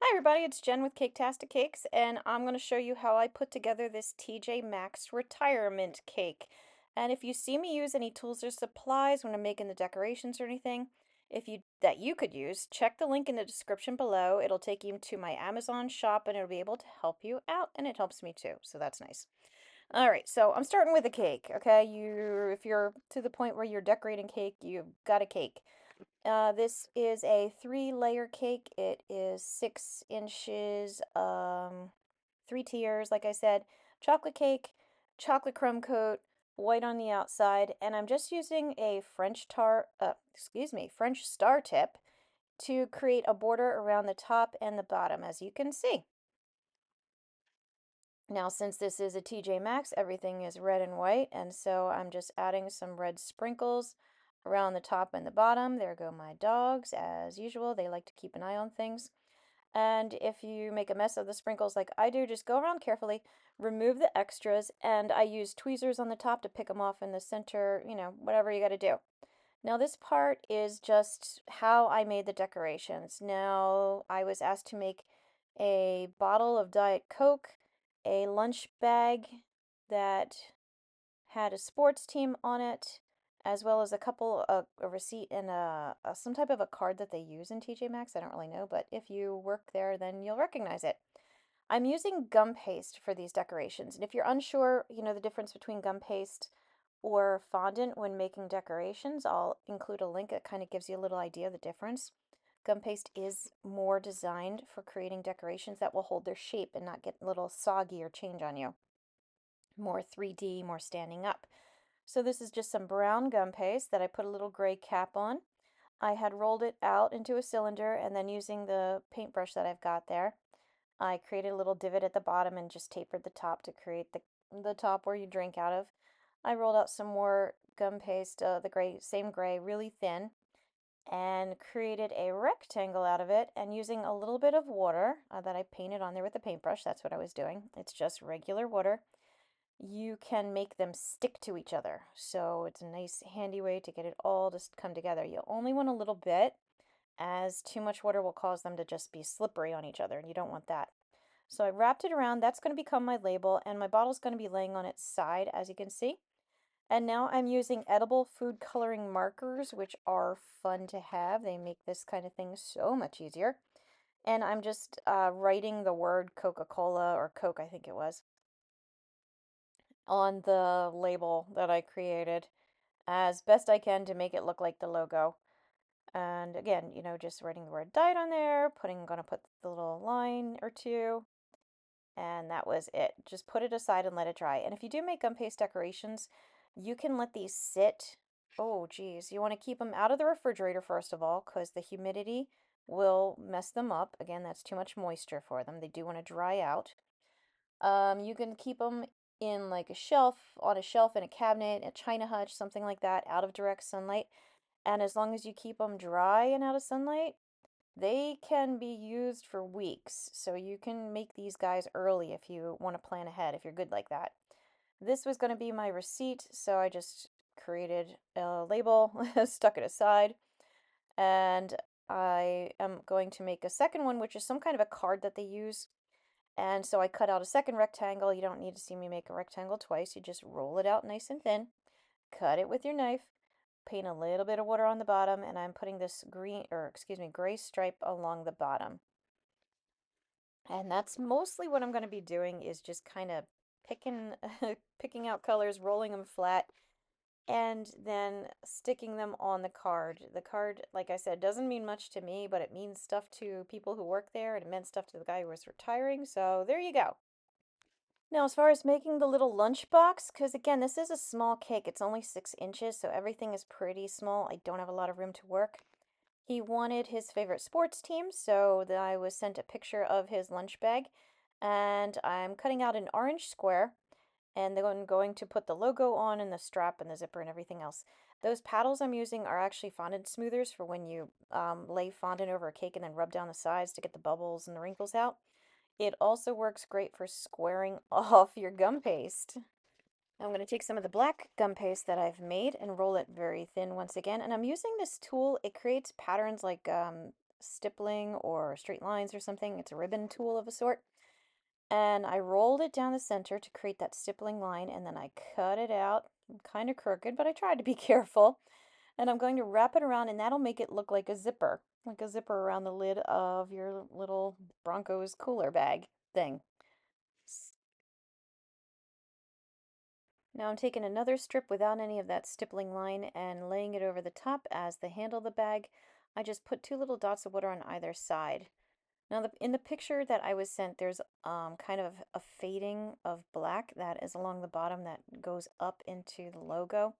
Hi everybody, it's Jen with Caketastic Cakes, and I'm going to show you how I put together this TJ Maxx retirement cake. And if you see me use any tools or supplies when I'm making the decorations or anything, if you that you could use, check the link in the description below. It'll take you to my Amazon shop and it'll be able to help you out, and it helps me too, so that's nice. All right, so I'm starting with a cake, okay? If you're to the point where you're decorating cake, you've got a cake. This is a three-layer cake. It is 6 inches, three tiers, like I said. Chocolate cake, chocolate crumb coat, white on the outside, and I'm just using a French star tip to create a border around the top and the bottom, as you can see. Now, since this is a TJ Maxx, everything is red and white, and so I'm just adding some red sprinkles around the top and the bottom. There go my dogs, as usual. They like to keep an eye on things. And if you make a mess of the sprinkles like I do, just go around carefully, remove the extras, and I use tweezers on the top to pick them off in the center, whatever you got to do. Now, this part is just how I made the decorations. Now, I was asked to make a bottle of Diet Coke, a lunch bag that had a sports team on it, as well as a receipt and some type of a card that they use in TJ Maxx. I don't really know, but if you work there, then you'll recognize it. I'm using gum paste for these decorations, and if you're unsure, the difference between gum paste or fondant when making decorations, I'll include a link that kind of gives you a little idea of the difference. Gum paste is more designed for creating decorations that will hold their shape and not get a little soggy or change on you. More 3D, more standing up. So this is just some brown gum paste that I put a little gray cap on. I had rolled it out into a cylinder, and then using the paintbrush that I've got there, I created a little divot at the bottom and just tapered the top to create the top where you drink out of. I rolled out some more gum paste, the gray, same gray, really thin, and created a rectangle out of it. And using a little bit of water that I painted on there with the paintbrush, that's what I was doing. It's just regular water. You can make them stick to each other. So it's a nice, handy way to get it all to come together. You only want a little bit, as too much water will cause them to just be slippery on each other, and you don't want that. So I wrapped it around. That's going to become my label, and my bottle's going to be laying on its side, as you can see. And now I'm using edible food coloring markers, which are fun to have. They make this kind of thing so much easier. And I'm just writing the word Coca-Cola, or Coke, I think it was, on the label that I created as best I can to make it look like the logo. And again, just writing the word diet on there, gonna put the little line or two, and that was it. Just put it aside and let it dry. And if you do make gum paste decorations, you can let these sit. Oh, geez. You want to keep them out of the refrigerator, first of all, because the humidity will mess them up. Again, that's too much moisture for them. They do want to dry out. You can keep them in like on a shelf in a cabinet, a china hutch, something like that, out of direct sunlight. And as long as you keep them dry and out of sunlight, they can be used for weeks. So you can make these guys early if you want to plan ahead, if you're good like that. This was going to be my receipt, so I just created a label, stuck it aside, and I am going to make a second one, which is some kind of a card that they use. And so I cut out a second rectangle. You don't need to see me make a rectangle twice. You just roll it out nice and thin, cut it with your knife, paint a little bit of water on the bottom, and I'm putting this gray stripe along the bottom. And that's mostly what I'm going to be doing, is just kind of picking picking out colors, rolling them flat, and then sticking them on the card. The card, like I said, doesn't mean much to me, but it means stuff to people who work there, and it meant stuff to the guy who was retiring, so there you go. Now, as far as making the little lunch box, because again, this is a small cake. It's only 6 inches, so everything is pretty small. I don't have a lot of room to work. He wanted his favorite sports team, so I was sent a picture of his lunch bag, and I'm cutting out an orange square, and then I'm going to put the logo on and the strap and the zipper and everything else. Those paddles I'm using are actually fondant smoothers for when you lay fondant over a cake and then rub down the sides to get the bubbles and the wrinkles out. It also works great for squaring off your gum paste. I'm going to take some of the black gum paste that I've made and roll it very thin once again. And I'm using this tool. It creates patterns like stippling or straight lines or something. It's a ribbon tool of a sort. And I rolled it down the center to create that stippling line, and then I cut it out, kind of crooked, but I tried to be careful. And I'm going to wrap it around, and that'll make it look like a zipper around the lid of your little Broncos cooler bag thing. Now I'm taking another strip without any of that stippling line and laying it over the top as the handle of the bag. I just put two little dots of water on either side. Now in the picture that I was sent, there's kind of a fading of black that is along the bottom that goes up into the logo.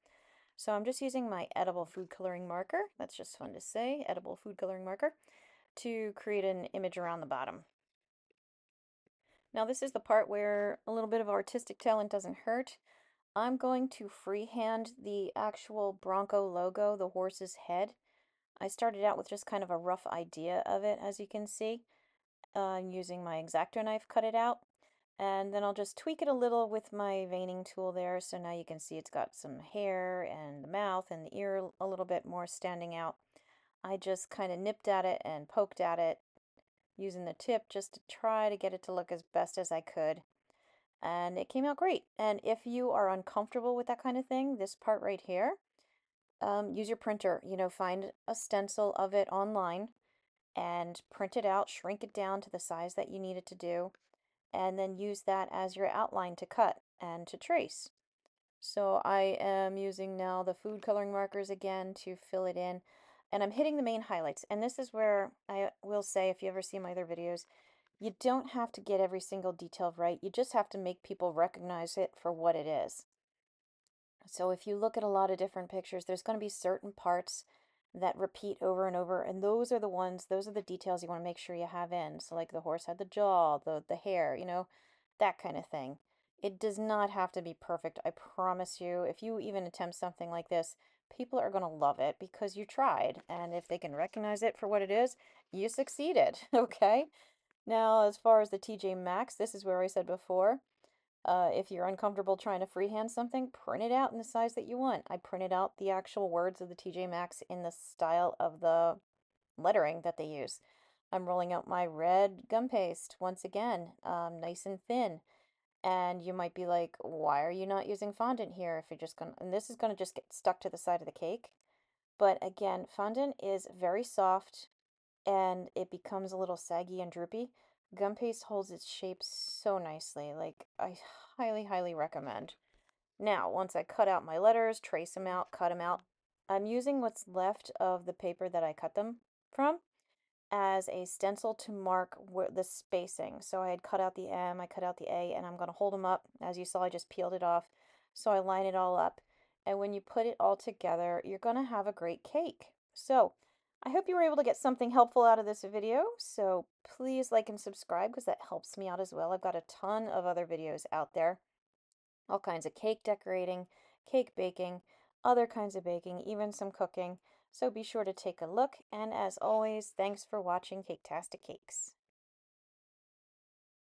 So I'm just using my edible food coloring marker, that's just fun to say, edible food coloring marker, to create an image around the bottom. Now this is the part where a little bit of artistic talent doesn't hurt. I'm going to freehand the actual Bronco logo, the horse's head. I started out with just kind of a rough idea of it, as you can see. Using my X-Acto knife, cut it out. And then I'll just tweak it a little with my veining tool there. So now you can see it's got some hair and the mouth and the ear a little bit more standing out. I just kind of nipped at it and poked at it using the tip just to try to get it to look as best as I could. And it came out great. And if you are uncomfortable with that kind of thing, this part right here, use your printer. You know, find a stencil of it online and print it out, shrink it down to the size that you need it to do, and then use that as your outline to cut and to trace. So I am using now the food coloring markers again to fill it in, and I'm hitting the main highlights. And this is where I will say, if you ever see my other videos, you don't have to get every single detail right. You just have to make people recognize it for what it is. So if you look at a lot of different pictures, there's going to be certain parts that repeat over and over, and those are the ones, those are the details you want to make sure you have in. So like the horse had the jaw, the hair, you know, that kind of thing. It does not have to be perfect, I promise you. If you even attempt something like this, people are going to love it because you tried, and if they can recognize it for what it is, you succeeded, okay? Now, as far as the TJ Maxx, this is where I said before, if you're uncomfortable trying to freehand something, print it out in the size that you want. I printed out the actual words of the TJ Maxx in the style of the lettering that they use. I'm rolling out my red gum paste once again, nice and thin. And you might be like, why are you not using fondant here if you're just gonna, and this is gonna just get stuck to the side of the cake. But again, fondant is very soft and it becomes a little saggy and droopy. Gum paste holds its shape so nicely. Like, I highly, highly recommend. Now, once I cut out my letters, trace them out, cut them out, I'm using what's left of the paper that I cut them from as a stencil to mark the spacing. So I had cut out the M, I cut out the A, and I'm going to hold them up. As you saw, I just peeled it off. So I line it all up. And when you put it all together, you're going to have a great cake. So I hope you were able to get something helpful out of this video. So please like and subscribe because that helps me out as well. I've got a ton of other videos out there. All kinds of cake decorating, cake baking, other kinds of baking, even some cooking. So be sure to take a look, and as always, thanks for watching Caketastic Cakes.